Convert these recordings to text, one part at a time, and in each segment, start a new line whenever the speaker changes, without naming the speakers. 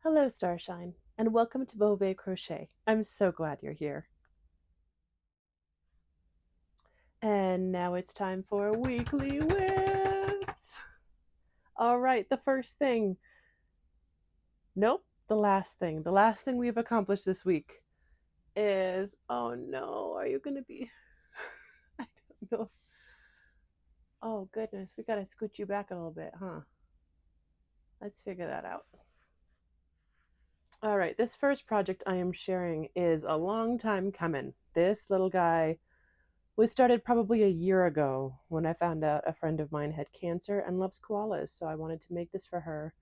Hello, Starshine, and welcome to Beauvais Crochet. I'm so glad you're here. And now it's time for weekly whips. All right, the first thing. Nope, the last thing. The last thing we've accomplished this week is oh no, are you going to be. I don't know. Oh goodness, we got to scoot you back a little bit, huh? Let's figure that out. All right, this first project I am sharing is a long time coming. This little guy was started probably a year ago when I found out a friend of mine had cancer and loves koalas. So I wanted to make this for her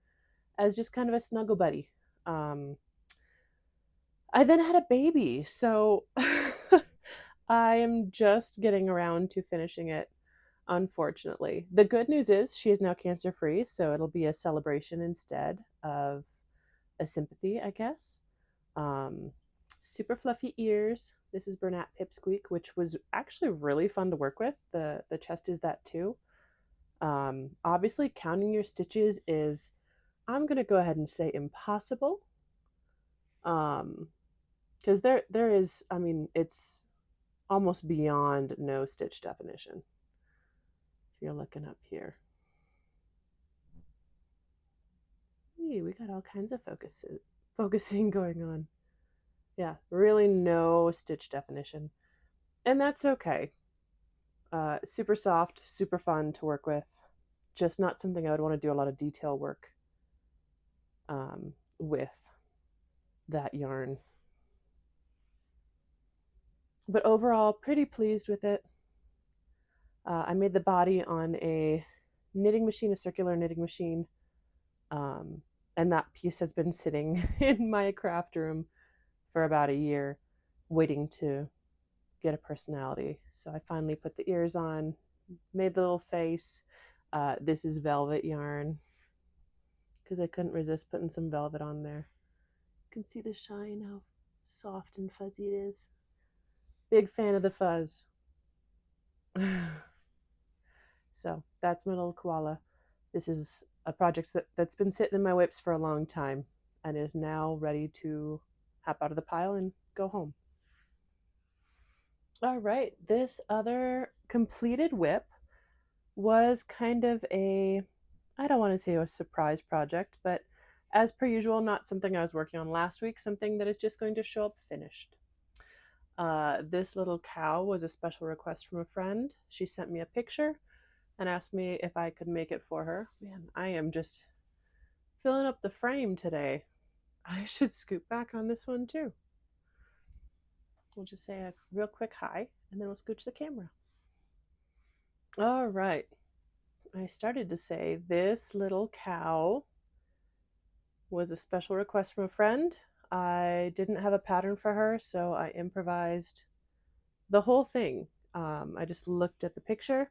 as just kind of a snuggle buddy. Um, I then had a baby, so I am just getting around to finishing it, unfortunately. The good news is she is now cancer free, so it'll be a celebration instead of a sympathy, I guess. Um, Super fluffy ears. This is Bernat Pipsqueak, which was actually really fun to work with. The chest is that too. Obviously, counting your stitches is, I'm gonna go ahead and say impossible. Because there is, I mean, it's almost beyond no stitch definition. If you're looking up here, we got all kinds of focusing going on. Yeah, really no stitch definition. And that's okay. Super soft, super fun to work with. Just not something I would want to do a lot of detail work with that yarn. But overall, pretty pleased with it. I made the body on a knitting machine, a circular knitting machine. And that piece has been sitting in my craft room for about a year, waiting to get a personality. So I finally put the ears on, made the little face. This is velvet yarn because I couldn't resist putting some velvet on there. You can see the shine, how soft and fuzzy it is. Big fan of the fuzz. So that's my little koala. This is a project that's been sitting in my whips for a long time and is now ready to hop out of the pile and go home. All right, this other completed whip was kind of a, I don't want to say a surprise project, but as per usual, not something I was working on last week, something that is just going to show up finished. This little cow was a special request from a friend. She sent me a picture and asked me if I could make it for her. Man, I am just filling up the frame today. I should scoot back on this one too. We'll just say a real quick hi and then we'll scooch the camera. All right. I started to say this little cow was a special request from a friend. I didn't have a pattern for her, so I improvised the whole thing. I just looked at the picture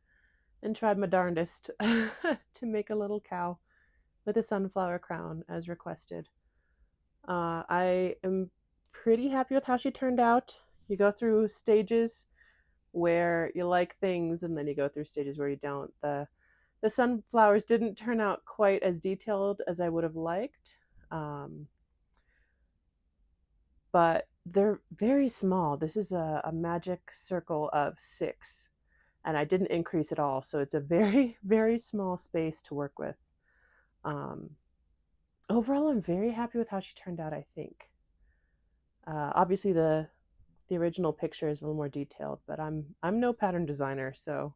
and tried my darndest to make a little cow with a sunflower crown as requested. I am pretty happy with how she turned out. You go through stages where you like things and then you go through stages where you don't. The sunflowers didn't turn out quite as detailed as I would have liked. But they're very small. This is a magic circle of 6, and I didn't increase at all, so it's a very, very small space to work with. Overall, I'm very happy with how she turned out, I think. Obviously, the original picture is a little more detailed, but I'm no pattern designer, so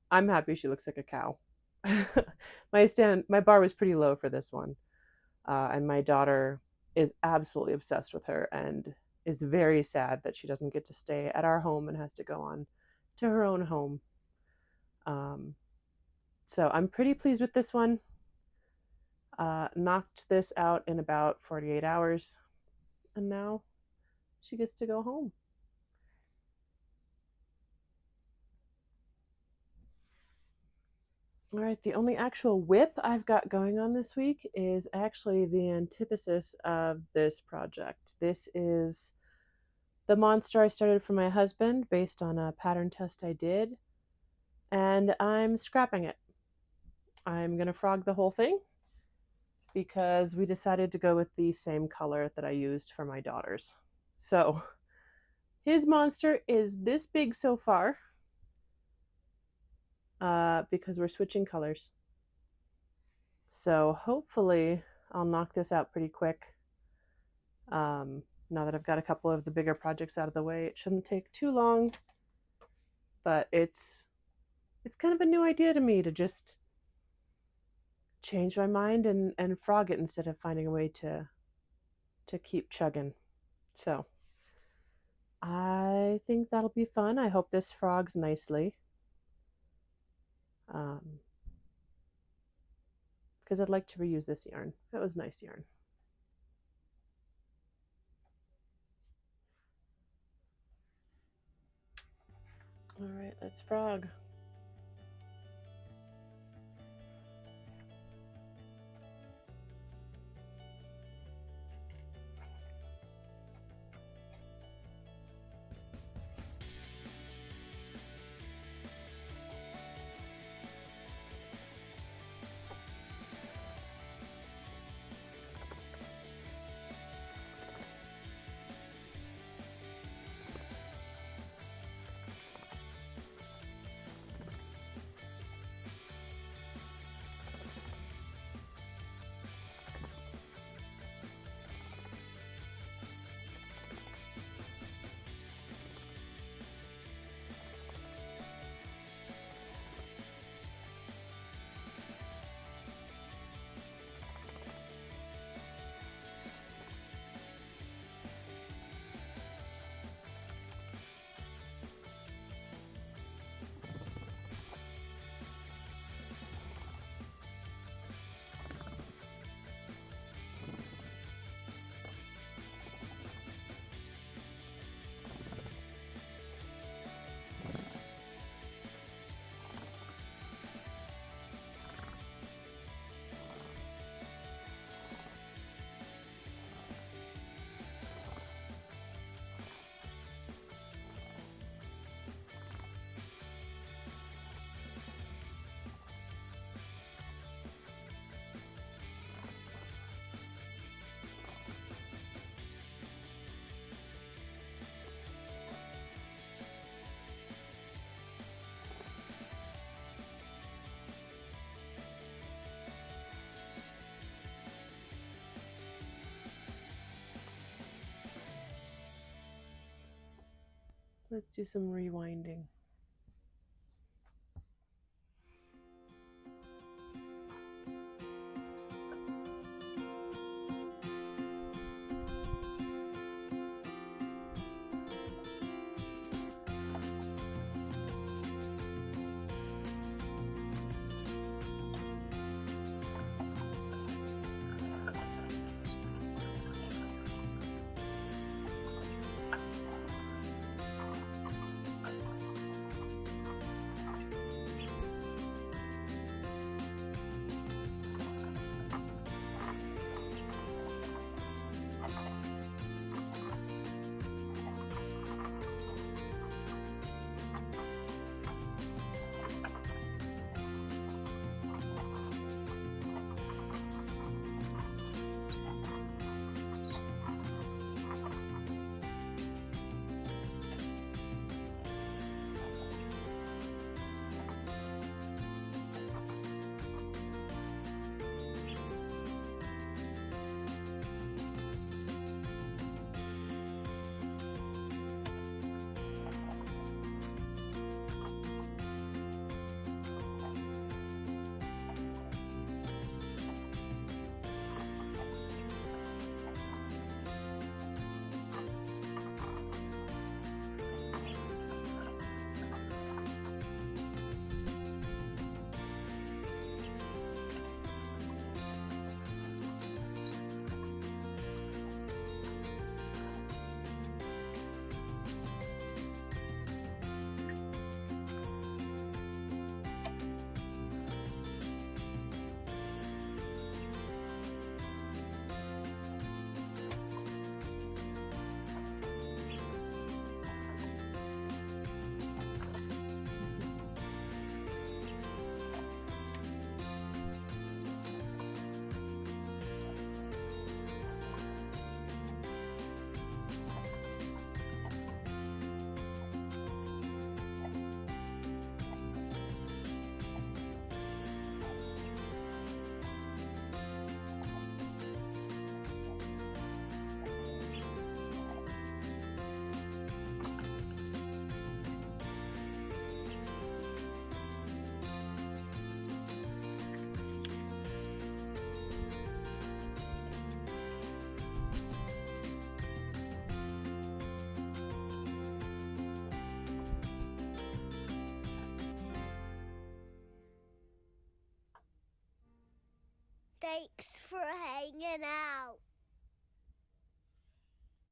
I'm happy she looks like a cow. My bar was pretty low for this one, and my daughter is absolutely obsessed with her and is very sad that she doesn't get to stay at our home and has to go on to her own home. So I'm pretty pleased with this one. Knocked this out in about 48 hours, and now she gets to go home. All right, the only actual whip I've got going on this week is actually the antithesis of this project. This is the monster I started for my husband based on a pattern test I did, and I'm scrapping it. I'm going to frog the whole thing because we decided to go with the same color that I used for my daughters. So his monster is this big so far, because we're switching colors. So hopefully I'll knock this out pretty quick. Now that I've got a couple of the bigger projects out of the way, it shouldn't take too long. But it's kind of a new idea to me to just change my mind and frog it instead of finding a way to keep chugging. So I think that'll be fun. I hope this frogs nicely. Because I'd like to reuse this yarn. That was nice yarn. All right, let's frog. Let's do some rewinding.
Thanks for hanging out.